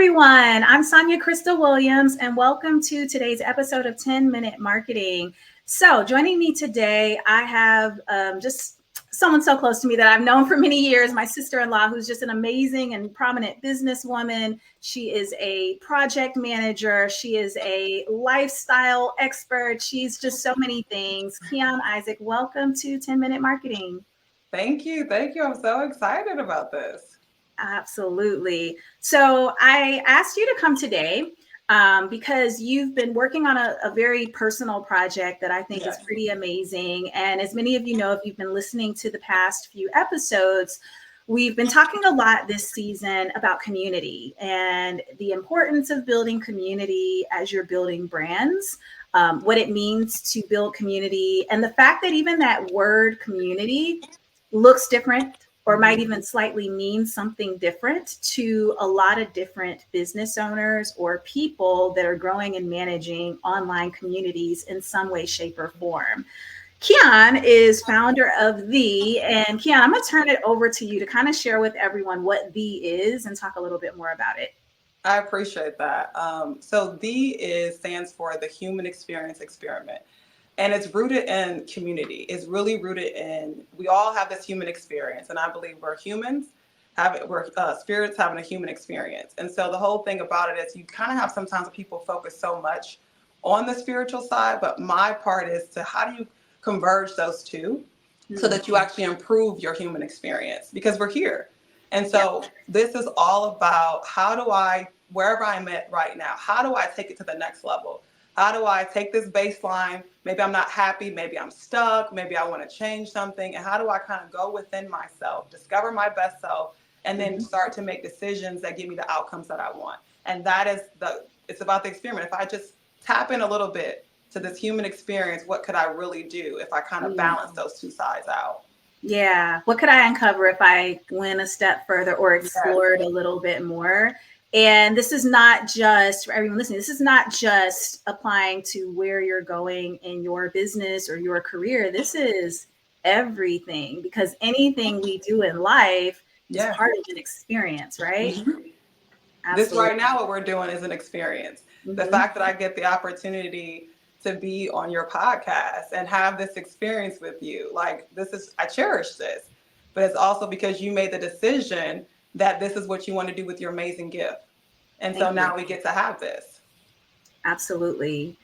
everyone. I'm Sonia Crystal Williams, and welcome to today's episode of 10-Minute Marketing. So joining me today, I have just someone so close to me that I've known for many years, my sister-in-law, who's just an amazing and prominent businesswoman. She is a project manager. She is a lifestyle expert. She's just so many things. Kyion Isaac, welcome to 10-Minute Marketing. Thank you. Thank you. I'm so excited about this. Absolutely. So I asked you to come today because you've been working on a very personal project that I think is pretty amazing. And as many of you know, if you've been listening to the past few episodes, we've been talking a lot this season about community and the importance of building community as you're building brands, what it means to build community, and the fact that even that word community looks different or might even slightly mean something different to a lot of different business owners or people that are growing and managing online communities in some way, shape, or form. Kyion is founder of The, and Kyion, I'm going to turn it over to you to kind of share with everyone what The is and talk a little bit more about it. I appreciate that. So The stands for the Human Experience Experiment. And it's rooted in community. It's really rooted in, we all have this human experience. And I believe we're humans, we're spirits having a human experience. And so the whole thing about it is you kind of have sometimes people focus so much on the spiritual side, but my part is to how do you converge those two so that you actually improve your human experience, because we're here. And so this is all about how do I, wherever I'm at right now, how do I take it to the next level? How do I take this baseline? Maybe I'm not happy. Maybe I'm stuck. Maybe I want to change something. And how do I kind of go within myself, discover my best self, and then start to make decisions that give me the outcomes that I want? And that is it's about the experiment. If I just tap in a little bit to this human experience, what could I really do if I kind of balance those two sides out? Yeah. What could I uncover if I went a step further or explored a little bit more? And this is not just for everyone listening. This is not just applying to where you're going in your business or your career. This is everything, because anything we do in life is part of an experience, right? This right now, what we're doing is an experience. The fact that I get the opportunity to be on your podcast and have this experience with you, like I cherish this, but it's also because you made the decision that this is what you want to do with your amazing gift. And so now we get to have this. Absolutely.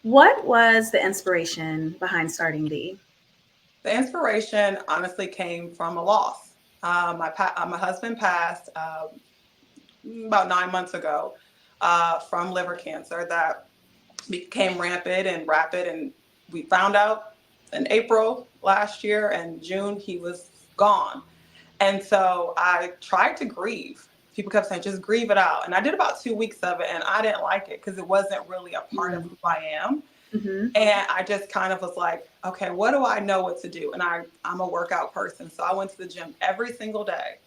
What was the inspiration behind starting The? The inspiration honestly came from a loss. My husband passed about 9 months ago from liver cancer that became rampant and rapid. And we found out in April last year, and June he was gone. And so I tried to grieve. People kept saying, just grieve it out. And I did about 2 weeks of it, and I didn't like it because it wasn't really a part of who I am. And I just kind of was like, okay, what do I know what to do? And I'm a workout person. So I went to the gym every single day.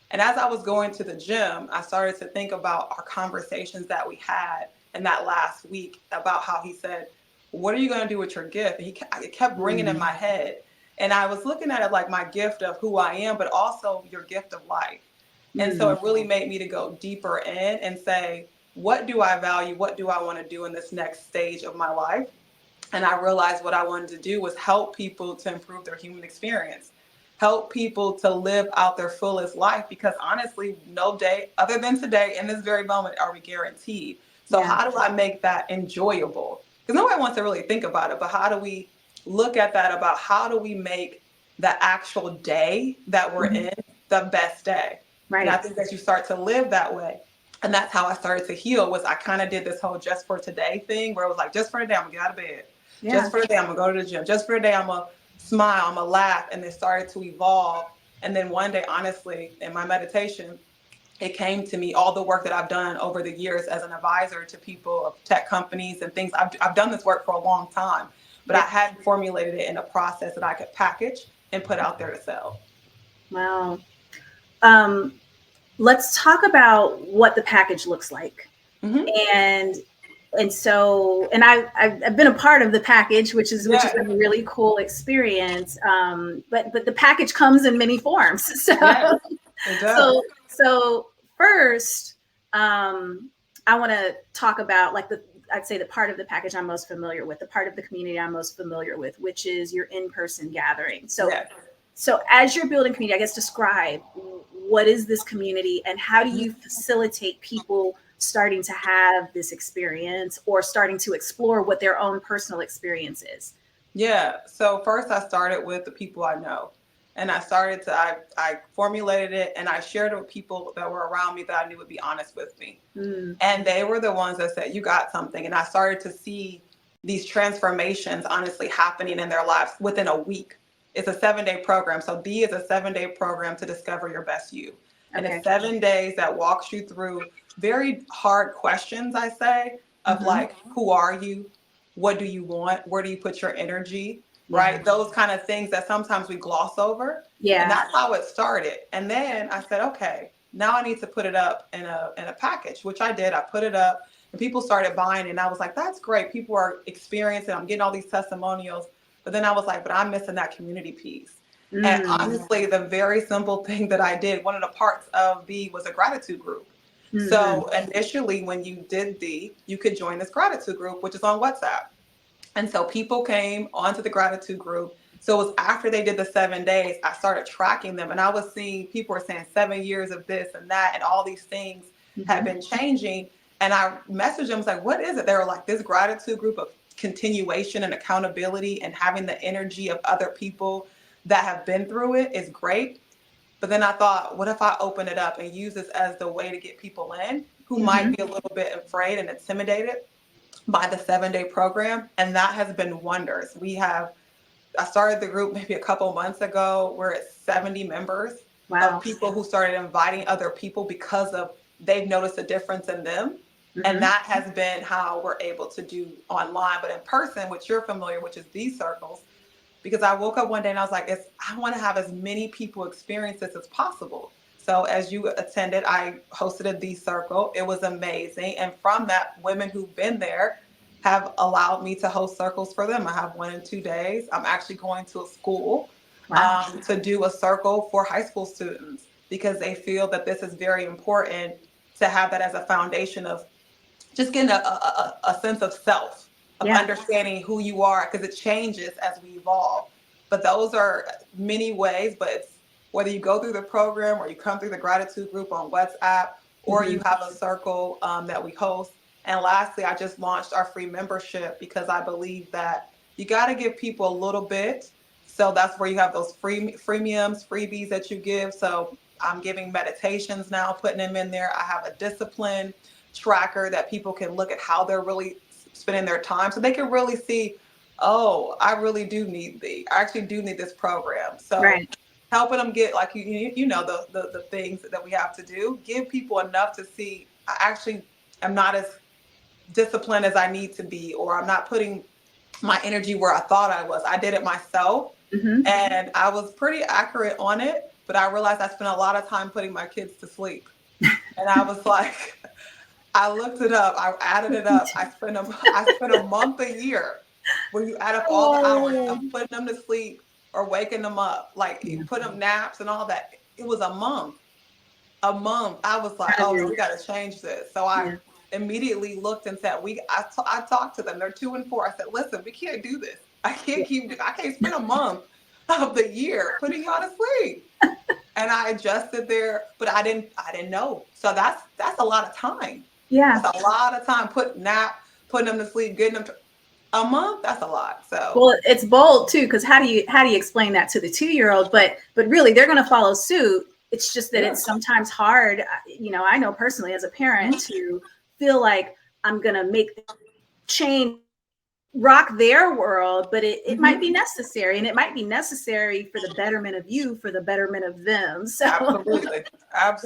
And as I was going to the gym, I started to think about our conversations that we had in that last week about how he said, what are you going to do with your gift? And it kept ringing in my head. And I was looking at it like my gift of who I am, but also your gift of life. And so it really made me to go deeper in and say, what do I value? What do I want to do in this next stage of my life? And I realized what I wanted to do was help people to improve their human experience, help people to live out their fullest life, because honestly, no day other than today in this very moment are we guaranteed. So how do I make that enjoyable? Because nobody wants to really think about it, but how do we look at that about how do we make the actual day that we're in the best day? Right. And I think that you start to live that way. And that's how I started to heal, was I kind of did this whole just for today thing where it was like, just for today, I'm gonna get out of bed. Just for today, I'm gonna go to the gym. Just for today, I'm gonna smile, I'm gonna laugh. And it started to evolve. And then one day, honestly, in my meditation, it came to me, all the work that I've done over the years as an advisor to people of tech companies and things. I've done this work for a long time, but I hadn't formulated it in a process that I could package and put out there to sell. Wow. Let's talk about what the package looks like. And so, and I've been a part of the package, which has been a really cool experience. But the package comes in many forms. So, so first, I want to talk about like I'd say the part of the package I'm most familiar with, the part of the community I'm most familiar with, which is your in-person gathering. So, so as you're building community, I guess describe what is this community and how do you facilitate people starting to have this experience or starting to explore what their own personal experience is? Yeah. So first I started with the people I know. And I formulated it and I shared it with people that were around me that I knew would be honest with me. And they were the ones that said, you got something. And I started to see these transformations honestly happening in their lives within a week. It's a 7-day program. So D is a 7-day program to discover your best you. And it's 7 days that walks you through very hard questions, I say, of like, who are you? What do you want? Where do you put your energy? Right? Those kind of things that sometimes we gloss over. Yeah. And that's how it started. And then I said, okay, now I need to put it up in a package, which I did. I put it up and people started buying it. And I was like, that's great. People are experiencing, I'm getting all these testimonials. But then I was like, but I'm missing that community piece. And honestly, the very simple thing that I did, one of the parts of B was a gratitude group. So initially when you did D, you could join this gratitude group, which is on WhatsApp. And so people came onto the gratitude group. So it was after they did the 7 days, I started tracking them and I was seeing people were saying 7 years of this and that, and all these things have been changing. And I messaged them, I was like, what is it? They were like, this gratitude group of continuation and accountability and having the energy of other people that have been through it is great. But then I thought, what if I open it up and use this as the way to get people in who might be a little bit afraid and intimidated by the 7-day program? And that has been wonders. I started the group maybe a couple months ago. We're at 70 members of people who started inviting other people because of they've noticed a difference in them. And that has been how we're able to do online, but in person, which you're familiar, which is these circles, because I woke up one day and I was like, I want to have as many people experience this as possible. So as you attended, I hosted a D Circle. It was amazing. And from that, women who've been there have allowed me to host circles for them. I have 1 in 2 days. I'm actually going to a school to do a circle for high school students because they feel that this is very important to have that as a foundation of just getting a sense of self, of understanding who you are, because it changes as we evolve. But those are many ways, but it's whether you go through the program or you come through the gratitude group on WhatsApp or you have a circle that we host. And lastly, I just launched our free membership because I believe that you got to give people a little bit. So that's where you have those freemiums, freebies that you give. So I'm giving meditations now, putting them in there. I have a discipline tracker that people can look at how they're really spending their time so they can really see, oh, I really do need I actually do need this program. So helping them get like, you know, the things that we have to do, give people enough to see, I actually am not as disciplined as I need to be, or I'm not putting my energy where I thought I was. I did it myself and I was pretty accurate on it, but I realized I spent a lot of time putting my kids to sleep. And I was like, I looked it up. I added it up. I spent a month a year where you add up all the hours of putting them to sleep or waking them up, like you put them naps and all that. It was a month. A month. I was like, oh no, we got to change this. So I immediately looked and said, I talked to them. They're 2 and 4. I said, listen, we can't do this. I can't spend a month of the year putting y'all to sleep. And I adjusted there, but I didn't know. So that's a lot of time. Yeah. That's a lot of time. Putting them to sleep, getting them to a month. That's a lot. So well, it's bold too, because how do you explain that to the 2-year-old? But really, they're going to follow suit. It's just that it's sometimes hard. You know, I know personally as a parent to feel like I'm going to make the change, rock their world, but it might be necessary, and it might be necessary for the betterment of you, for the betterment of them. So absolutely. That's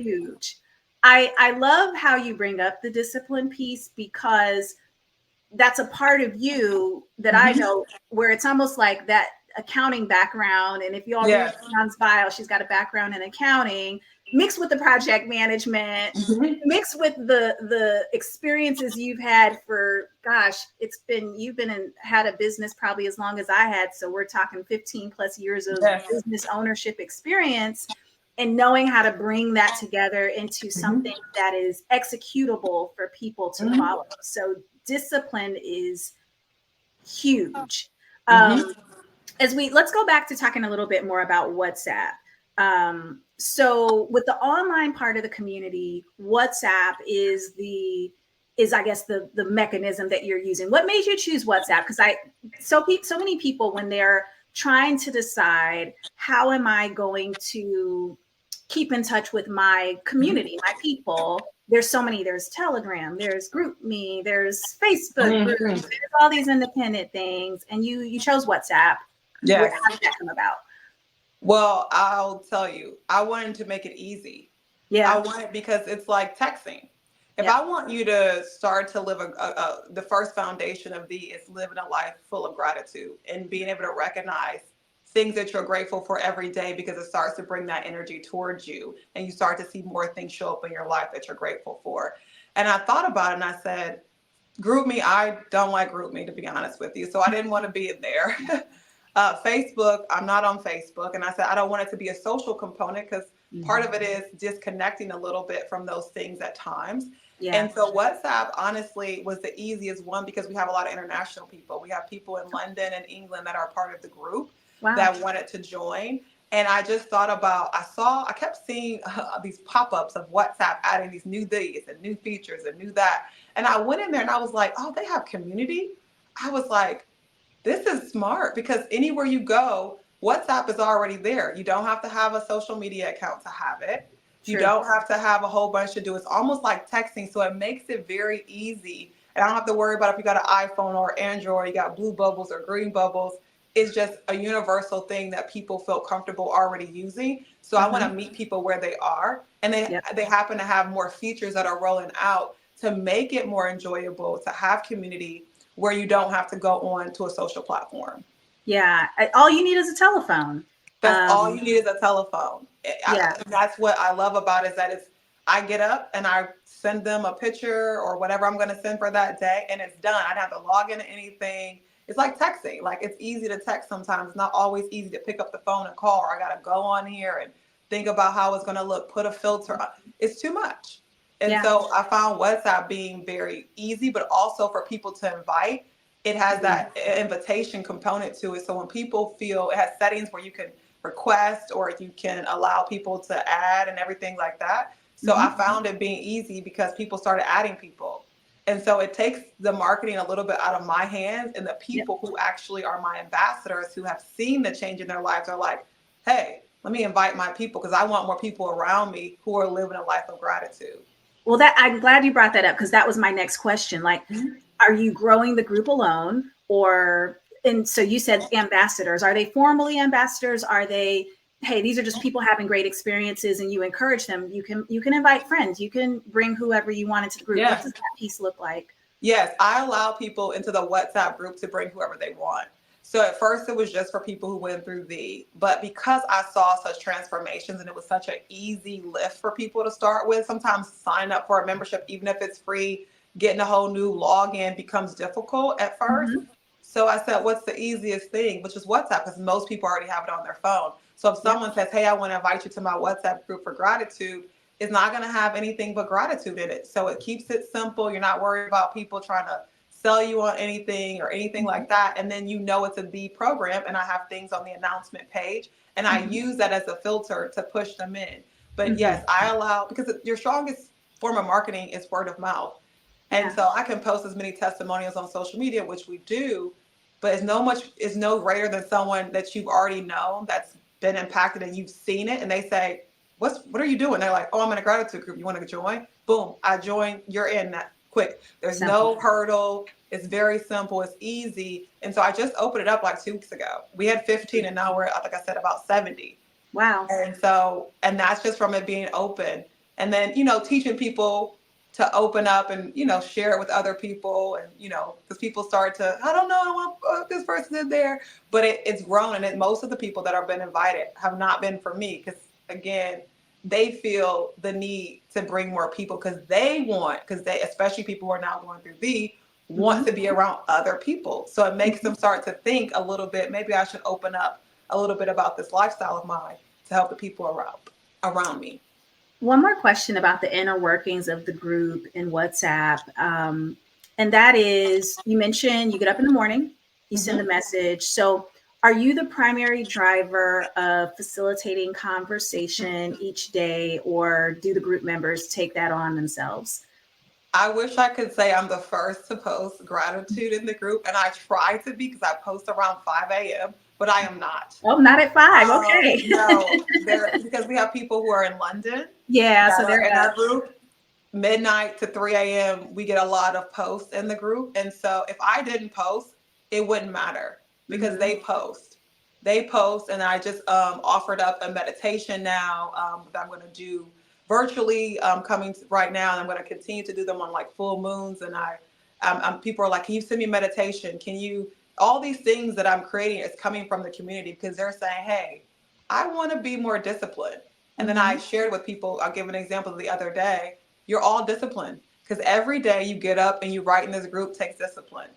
huge. I love how you bring up the discipline piece because that's a part of you that I know where it's almost like that accounting background. And if you all read Kyion's bio, she's got a background in accounting mixed with the project management, mixed with the experiences you've had for, gosh, you've had a business probably as long as I had. So we're talking 15 plus years of business ownership experience. and knowing how to bring that together into something that is executable for people to follow. So discipline is huge. Let's go back to talking a little bit more about WhatsApp. So with the online part of the community, WhatsApp is I guess the mechanism that you're using. What made you choose WhatsApp? Because so many people, when they're trying to decide how am I going to keep in touch with my community, my people, there's so many. There's Telegram, there's GroupMe, there's Facebook groups, there's all these independent things, and you chose WhatsApp. Yes. How did that come about? Well, I'll tell you, I wanted to make it easy. Yeah. I wanted, because it's like texting. If I want you to start to live the first foundation of is living a life full of gratitude and being able to recognize things that you're grateful for every day, because it starts to bring that energy towards you and you start to see more things show up in your life that you're grateful for. And I thought about it and I said, GroupMe, I don't like GroupMe, to be honest with you. So I didn't want to be in there. Facebook, I'm not on Facebook. And I said, I don't want it to be a social component, because part of it is disconnecting a little bit from those things at times. Yeah. And so WhatsApp, honestly, was the easiest one, because we have a lot of international people. We have people in London and England that are part of the group that wanted to join. And I just thought about, I kept seeing these pop-ups of WhatsApp adding these new things and new features and new that. And I went in there and I was like, oh, they have community. I was like, this is smart, because anywhere you go, WhatsApp is already there. You don't have to have a social media account to have it. True. You don't have to have a whole bunch to do. It's almost like texting. So it makes it very easy. And I don't have to worry about if you got an iPhone or Android, you got blue bubbles or green bubbles. It's just a universal thing that people feel comfortable already using. So I want to meet people where they are. And they happen to have more features that are rolling out to make it more enjoyable, to have community where you don't have to go on to a social platform. Yeah. All you need is a telephone. That's all you need is a telephone. That's what I love about it, is that I get up and I send them a picture or whatever I'm going to send for that day, and it's done. I don't have to log into anything. It's like texting. Like, it's easy to text sometimes. It's not always easy to pick up the phone and call, or I got to go on here and think about how it's going to look, put a filter. It's too much. And so I found WhatsApp being very easy, but also for people to invite. It has that invitation component to it. So when people feel, it has settings where you can request or you can allow people to add and everything like that. So I found it being easy because people started adding people. And so it takes the marketing a little bit out of my hands, and the people who actually are my ambassadors, who have seen the change in their lives, are like, hey, let me invite my people, because I want more people around me who are living a life of gratitude. Well, I'm glad you brought that up, because that was my next question. Like, are you growing the group alone, and so you said ambassadors. Are they formally ambassadors? Are they, hey, these are just people having great experiences and you encourage them? You can invite friends. You can bring whoever you want into the group. What does that piece look like? Yes, I allow people into the WhatsApp group to bring whoever they want. So at first it was just for people who went through but because I saw such transformations and it was such an easy lift for people to start with, sometimes signing up for a membership, even if it's free, getting a whole new login becomes difficult at first. So I said, what's the easiest thing? Which is WhatsApp, because most people already have it on their phone. So if someone says, hey, I want to invite you to my WhatsApp group for gratitude, it's not going to have anything but gratitude in it. So it keeps it simple. You're not worried about people trying to sell you on anything or anything like that. And then it's a program, and I have things on the announcement page, and I use that as a filter to push them in. But yes, I allow, because your strongest form of marketing is word of mouth. And so I can post as many testimonials on social media, which we do, but it's no greater than someone that you've already known that's been impacted and you've seen it, and they say, what are you doing? They're like, oh, I'm in a gratitude group. You want to join? Boom, I join. You're in that quick. There's no hurdle. It's very simple. It's easy. And so I just opened it up like 2 weeks ago. We had 15 and now we're, like I said, about 70. Wow. And that's just from it being open. And then, teaching people to open up and, share it with other people. And, because people start to, I don't know, I don't want this person in there. But it's grown. And most of the people that have been invited have not been for me, because, again, they feel the need to bring more people because especially people who are now going through want to be around other people. So it makes them start to think a little bit, maybe I should open up a little bit about this lifestyle of mine to help the people around me. One more question about the inner workings of the group in WhatsApp. And that is, you mentioned you get up in the morning, you send a message. So are you the primary driver of facilitating conversation each day, or do the group members take that on themselves? I wish I could say I'm the first to post gratitude in the group, and I try to be because I post around 5 a.m., but I am not. Oh, not at 5. Okay. No, because we have people who are in London Yeah, so that are they're in our group. Midnight to 3 a.m., we get a lot of posts in the group. And so if I didn't post, it wouldn't matter because they post. They post, and I just offered up a meditation now that I'm going to do virtually coming right now. And I'm going to continue to do them on like full moons. And people are like, can you send me meditation? Can you, all these things that I'm creating is coming from the community because they're saying, hey, I want to be more disciplined. And then I shared with people, I'll give an example the other day. You're all disciplined because every day you get up and you write in this group takes discipline.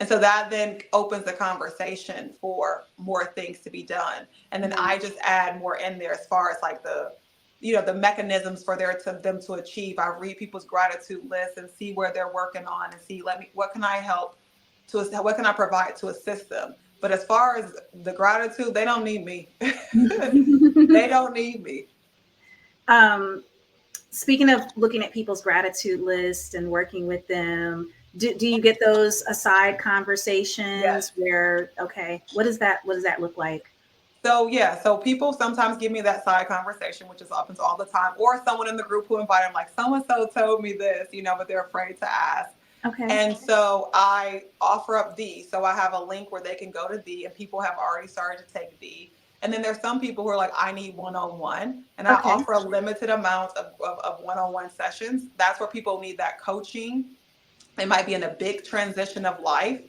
And so that then opens the conversation for more things to be done. And then I just add more in there as far as like the mechanisms for them to achieve. I read people's gratitude lists and see where they're working on and see, what can I help what can I provide to assist them? But as far as the gratitude, they don't need me. They don't need me. Speaking of looking at people's gratitude list and working with them, do you get those aside conversations where, okay, what does that look like? So people sometimes give me that side conversation, which happens all the time, or someone in the group who invite them, like, so-and-so told me this, but they're afraid to ask. Okay. And so I offer up these. So I have a link where they can go to thee, and people have already started to take thee. And then there's some people who are like, I need one-on-one. And I offer a limited amount of one-on-one sessions. That's where people need that coaching. They might be in a big transition of life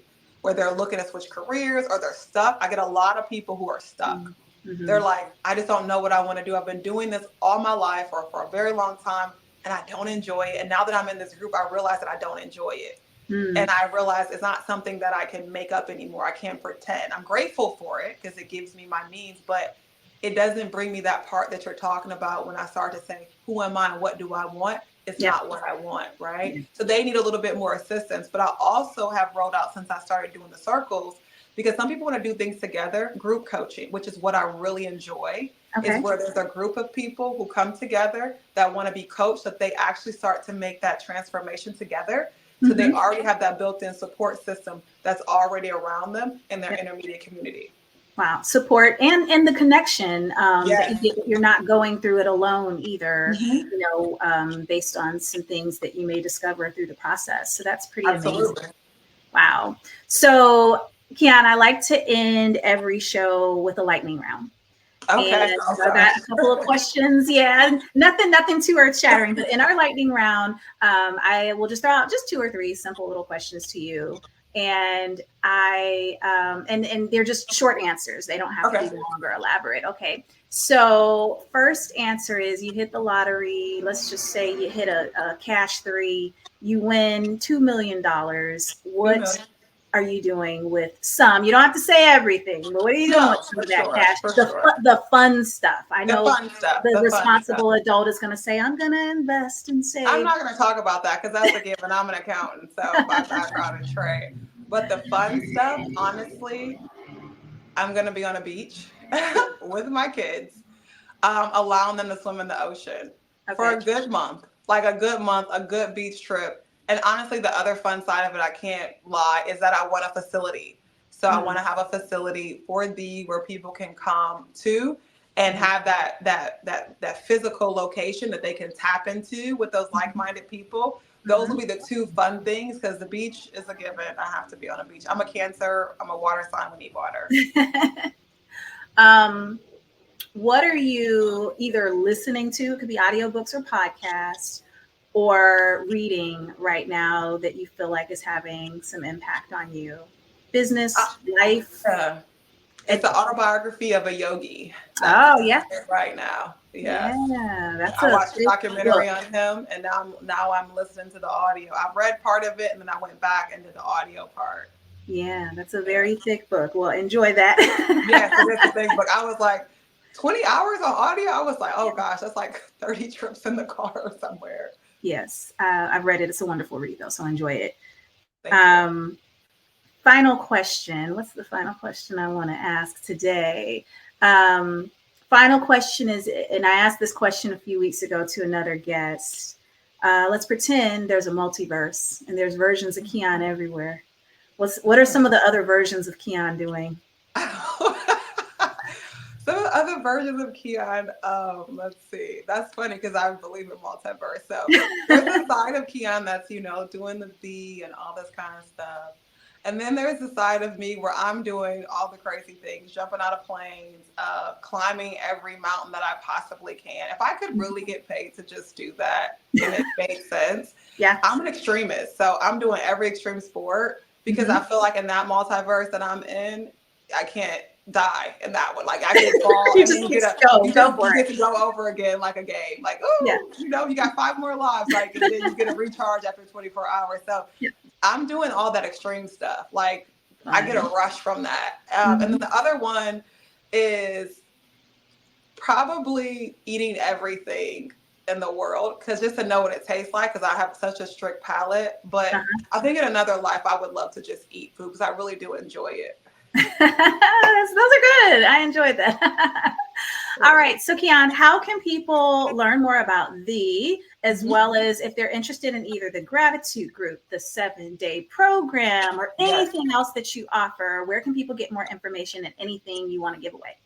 where they're looking to switch careers or they're stuck. I get a lot of people who are stuck. They're like, I just don't know what I want to do. I've been doing this all my life or for a very long time, and I don't enjoy it. And now that I'm in this group, I realize that I don't enjoy it. And I realize it's not something that I can make up anymore. I can't pretend. I'm grateful for it because it gives me my means, but it doesn't bring me that part that you're talking about when I start to say, who am I and what do I want? It's not what I want, right? So they need a little bit more assistance. But I also have rolled out, since I started doing the circles, because some people want to do things together, group coaching, which is what I really enjoy, is where there's a group of people who come together that want to be coached, that they actually start to make that transformation together. So they already have that built-in support system that's already around them in their intermediate community. Wow. Support and the connection that you get, you're not going through it alone either, based on some things that you may discover through the process. So that's pretty amazing. Wow. So Kyion, I like to end every show with a lightning round. Okay. And so I got a couple of questions. Yeah, nothing too earth shattering, but in our lightning round, I will just throw out just 2 or 3 simple little questions to you. And and they're just short answers. They don't have to be long or elaborate. Okay. So first answer is, you hit the lottery. Let's just say you hit a cash 3, you win $2 million. What are you doing with some? You don't have to say everything, but what are you doing with some of that cash? The fun stuff. I know the responsible adult is going to say, I'm going to invest and save. I'm not going to talk about that because that's a given. I'm an accountant, so by background in trade. But the fun stuff, honestly, I'm going to be on a beach with my kids, allowing them to swim in the ocean for a good month, a good beach trip. And honestly, the other fun side of it, I can't lie, is that I want a facility. So I want to have a facility for where people can come to and have that physical location that they can tap into with those like-minded people. Those will be the 2 fun things, because the beach is a given. I have to be on a beach. I'm a Cancer. I'm a water sign. We need water. What are you either listening to? It could be audiobooks or podcasts, or reading right now that you feel like is having some impact on you? Business, life? It's the autobiography of a yogi. Right now. I watched a documentary on him, and now I'm listening to the audio. I've read part of it, and then I went back and did the audio part. Yeah, that's a very thick book. Well, enjoy that. Yes, it is a thick book. I was like, 20 hours on audio? I was like, oh gosh, that's like 30 trips in the car or somewhere. Yes, I've read it. It's a wonderful read, though, so enjoy it. Thank you. Final question. What's the final question I want to ask today? Final question is, and I asked this question a few weeks ago to another guest. Let's pretend there's a multiverse and there's versions of Kyion everywhere. What are some of the other versions of Kyion doing? Some of the other versions of Kyion, let's see. That's funny because I believe in multiverse. So there's a side of Kyion that's, doing the V and all this kind of stuff. And then there's the side of me where I'm doing all the crazy things, jumping out of planes, climbing every mountain that I possibly can. If I could really get paid to just do that and it makes sense, yeah, I'm an extremist. So I'm doing every extreme sport because I feel like in that multiverse that I'm in, I can't die in that one. Like I could fall and then you get to go over again like a game. Like, oh, you got 5 more lives. Like, and then you get a recharge after 24 hours. So I'm doing all that extreme stuff. Like I get a rush from that. And then the other one is probably eating everything in the world, because just to know what it tastes like, because I have such a strict palate. But I think in another life, I would love to just eat food because I really do enjoy it. Those are good. I enjoyed that. All right. So Kyion, how can people learn more about thee, as well as if they're interested in either the gratitude group, the 7-day program, or anything else that you offer? Where can people get more information and anything you want to give away?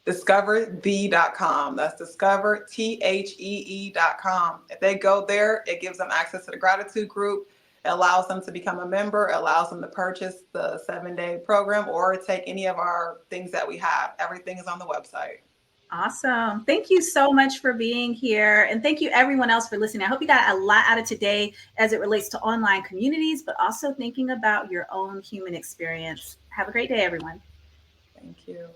DiscoverThee.com. That's Discover, T.H.E.E.com. If they go there, it gives them access to the gratitude group. It allows them to become a member. It allows them to purchase the 7-day program or take any of our things that we have. Everything is on the website. Awesome. Thank you so much for being here. And thank you everyone else for listening. I hope you got a lot out of today as it relates to online communities, but also thinking about your own human experience. Have a great day, everyone. Thank you.